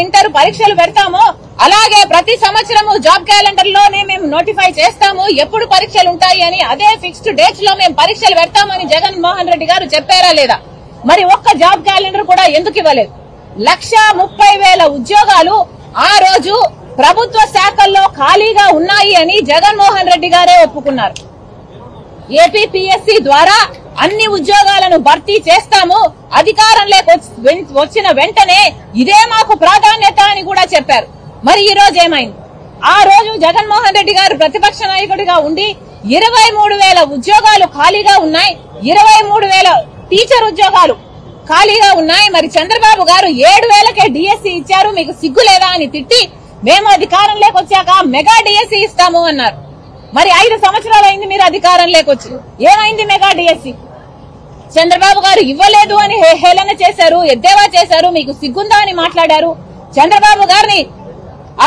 Inter పరీక్షలు పెడతామో అలాగే ప్రతి సంవత్సరము జాబ్ క్యాలెండర్ లోనే మేము నోటిఫై చేస్తాము ఎప్పుడు పరీక్షలు ఉంటాయి అని అదే ఫిక్స్డ్ డేట్స్ లో మేము పరీక్షలు పెడతామని జగన్మోహన్ రెడ్డి గారు చెప్పారా లేదా? మరి ఒక్క జాబ్ క్యాలెండర్ కూడా ఎందుకు ఇవ్వలేదు? 1,30,000 ఉద్యోగాలు ఆ రోజు ప్రభుత్వ శాఖల్లో ఖాళీగా ఉన్నాయి అని జగన్మోహన్ రెడ్డి గారే ఒప్పుకున్నారు. ఏపీపీఎస్సీ ద్వారా అన్ని ఉద్యోగాలను భర్తీ చేస్తాము, అధికారంలోకి వచ్చిన వెంటనే ఇదే మాకు ప్రాధాన్యత అని కూడా చెప్పారు. మరి ఈ రోజు ఏమైంది? ఆ రోజు జగన్మోహన్ రెడ్డి గారు ప్రతిపక్ష నాయకుడిగా ఉండి 23,000 ఉద్యోగాలు ఖాళీగా ఉన్నాయి, 23,000 టీచర్ ఉద్యోగాలు ఖాళీగా ఉన్నాయి. మరి చంద్రబాబు గారు 7,000కే డిఎస్సీ ఇచ్చారు, మీకు సిగ్గు లేదా అని తిట్టి మేము అధికారంలోకి వచ్చాక మెగా డిఎస్సీ ఇస్తాము అన్నారు. మరి 5 సంవత్సరాలు అయింది మీరు అధికారంలోకి వచ్చి, ఏమైంది మెగా డిఎస్సీ? చంద్రబాబు గారు ఇవ్వలేదు అని హేళన చేశారు, ఎద్దేవా చేశారు, మీకు సిగ్గుందా అని మాట్లాడారు. చంద్రబాబు గారిని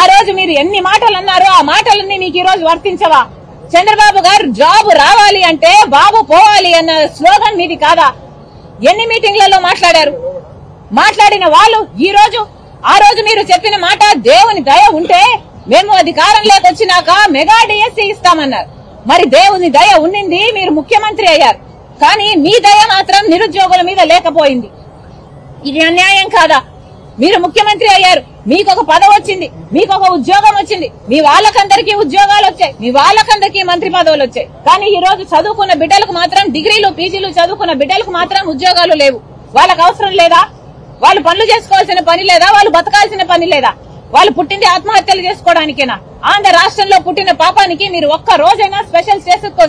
ఆ రోజు మీరు ఎన్ని మాటలు అన్నారో ఆ మాటలన్నీ మీకు ఈ రోజు వర్తించవా? చంద్రబాబు గారు జాబ్ రావాలి అంటే బాబు పోవాలి అన్న స్లోగన్ మీది కాదా? ఎన్ని మీటింగ్లలో మాట్లాడారు? మాట్లాడిన వాళ్ళు ఆ రోజు మీరు చెప్పిన మాట దేవుని దయ ఉంటే మేము అధికారంలోకి వచ్చినాక మెగా డిఎస్సీ ఇస్తామన్నారు. మరి దేవుని దయ ఉండింది, మీరు ముఖ్యమంత్రి అయ్యారు, కానీ మీ దయ మాత్రం నిరుద్యోగుల మీద లేకపోయింది. ఇది అన్యాయం కాదా? మీరు ముఖ్యమంత్రి అయ్యారు, మీకు ఒక పదవి వచ్చింది, మీకు ఒక ఉద్యోగం వచ్చింది, మీ వాళ్ళకందరికీ ఉద్యోగాలు వచ్చాయి, మీ వాళ్ళకందరికీ మంత్రి పదవులు వచ్చాయి. కానీ ఈ రోజు చదువుకున్న బిడ్డలకు మాత్రం, డిగ్రీలు పీజీలు చదువుకున్న బిడ్డలకు మాత్రం ఉద్యోగాలు లేవు. వాళ్ళకు అవసరం లేదా? వాళ్ళు పనులు చేసుకోవాల్సిన పని లేదా? వాళ్ళు బతకాల్సిన పని లేదా? వాళ్ళు పుట్టింది ఆత్మహత్యలు చేసుకోవడానికేనా? ఆంధ్ర రాష్ట్రంలో పుట్టిన పాపానికి మీరు ఒక్క రోజైనా స్పెషల్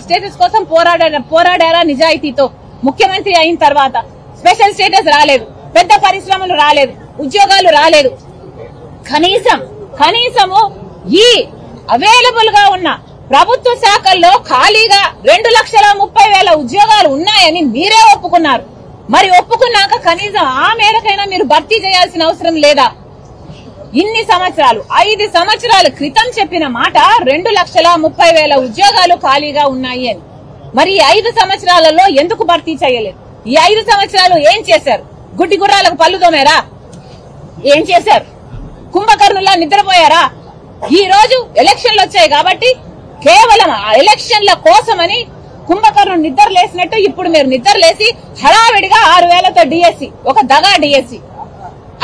స్టేటస్ కోసం పోరాడారా నిజాయితీతో? ముఖ్యమంత్రి అయిన తర్వాత స్పెషల్ స్టేటస్ రాలేదు, పెద్ద పరిశ్రమలు రాలేదు, ఉద్యోగాలు రాలేదు. కనీసము ఈ అవైలబుల్ గా ఉన్న ప్రభుత్వ శాఖల్లో ఖాళీగా 2,30,000 ఉద్యోగాలు ఉన్నాయని మీరే ఒప్పుకున్నారు. మరి ఒప్పుకున్నాక కనీసం ఆ మేరకైనా మీరు భర్తీ చేయాల్సిన అవసరం లేదా? ఇన్ని సంవత్సరాలు, 5 సంవత్సరాల క్రితం చెప్పిన మాట 2,30,000 ఉద్యోగాలు ఖాళీగా ఉన్నాయి అని. మరి ఈ 5 సంవత్సరాలలో ఎందుకు భర్తీ చేయలేదు? ఈ 5 సంవత్సరాలు ఏం చేశారు? గుడ్డి గుర్రాలకు పళ్ళు తోమారా? ఏం చేశారు? కుంభకర్ణులా నిద్రపోయారా? ఈ రోజు ఎలక్షన్లు వచ్చాయి కాబట్టి కేవలం ఆ ఎలక్షన్ల కోసమని కుంభకర్ణుడు నిద్ర లేసినట్టు ఇప్పుడు మీరు నిద్ర లేసి హడావిడిగా 6,000తో డిఎస్సీ, ఒక దగా డిఎస్సీ.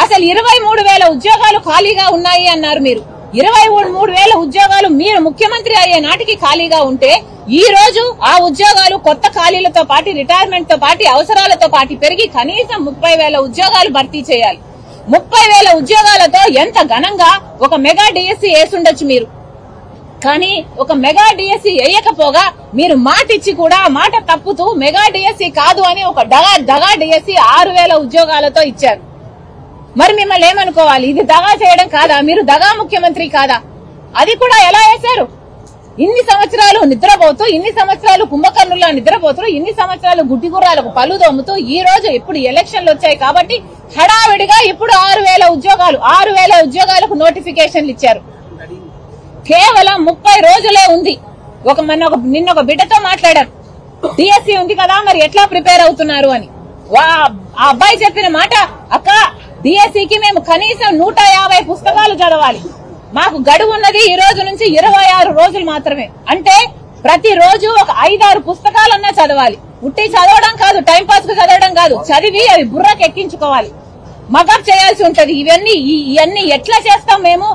అసలు 23,000 ఉద్యోగాలు ఖాళీగా ఉన్నాయి అన్నారు మీరు. 23,000 ఉద్యోగాలు మీరు ముఖ్యమంత్రి అయ్యే నాటికి ఖాళీగా ఉంటే ఈ రోజు ఆ ఉద్యోగాలు కొత్త ఖాళీలతో పాటు, రిటైర్మెంట్ తో పాటు, అవసరాలతో పాటు పెరిగి కనీసం 30,000 ఉద్యోగాలు భర్తీ చేయాలి. 30,000 ఉద్యోగాలతో ఎంత ఘనంగా ఒక మెగా డిఎస్సీ వేసుండొచ్చు మీరు. కానీ ఒక మెగా డిఎస్సీ వేయకపోగా మీరు మాట ఇచ్చి కూడా మాట తప్పుతూ మెగా డిఎస్సీ కాదు అని ఒక దగా డిఎస్సీ 6,000 ఉద్యోగాలతో ఇచ్చారు. మరి మిమ్మల్ని ఏమనుకోవాలి? ఇది దగా చేయడం కాదా? మీరు దగా ముఖ్యమంత్రి కాదా? అది కూడా ఎలా వేశారు? ఇన్ని సంవత్సరాలు నిద్రపోతూ, ఇన్ని సంవత్సరాలు కుంభకర్ణుల్లా నిద్రపోతూ, ఇన్ని సంవత్సరాలు గుడ్డి గుర్రాలకు పళ్ళు దొమ్ముతూ ఈ రోజు ఇప్పుడు ఎలక్షన్లు వచ్చాయి కాబట్టి హడావిడిగా ఇప్పుడు 6,000 ఉద్యోగాలకు నోటిఫికేషన్లు ఇచ్చారు. కేవలం 30 రోజులే ఉంది. నిన్న ఒక బిడ్డతో మాట్లాడారు, డిఎస్సీ ఉంది కదా మరి ఎట్లా ప్రిపేర్ అవుతున్నారు అని. ఆ అబ్బాయి చెప్పిన మాట, అక్క డిఎస్సీకి మేము కనీసం 150 పుస్తకాలు చదవాలి, మాకు గడువు ఉన్నది ఈ రోజు నుంచి 26 రోజులు మాత్రమే. అంటే ప్రతి రోజు ఒక 5-6 పుస్తకాలన్నా చదవాలి. ఉట్టి చదవడం కాదు, టైం పాస్ కు చదవడం కాదు, చదివి అవి బుర్రకు ఎక్కించుకోవాలి, మగప్ చేయాల్సి ఉంటది. ఇవన్నీ ఎట్లా చేస్తాం మేము?